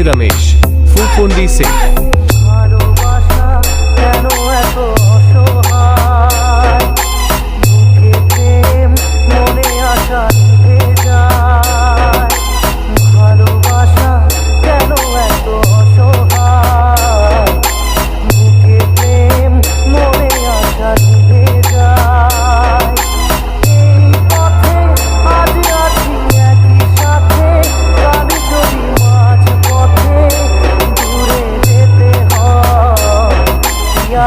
रमेश फुफुंडी से ভালোবাসা কেন এত অসহায় বুকে প্রেম মনে আশা নিভে যায় ভালোবাসা কেন এত অসহায় বুকে প্রেম মনে আশা নিভে যায় এই পথে আজ আছি একই সাথে কাল যদি মাঝ পথে দূরে যেতে হয়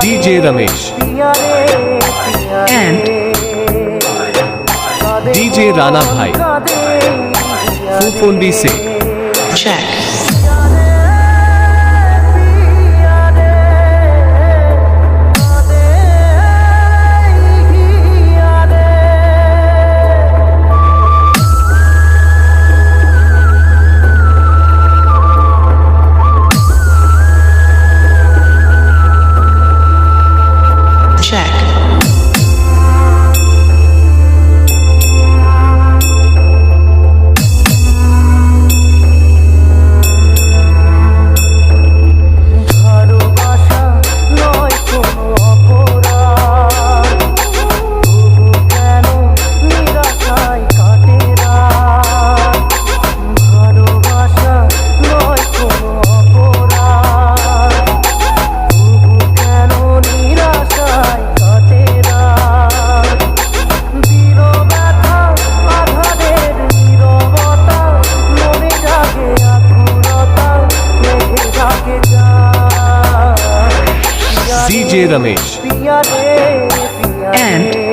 DJ Ramesh and DJ Rana भाई फुफुंडी से check. Check. ভালোবাসা নয় কোনো অপরাধ তবু কেন নিরাশায় কাটে রাত ভালোবাসা নয় কোনো অপরাধ তবু কেন নিরাশায় কাটে রাত দিল ব্যথা আধারের নীরবতা মনে জাগে আকুলতা মেঘে জাগে যায় DJ रमेश पिया रे पिया And रे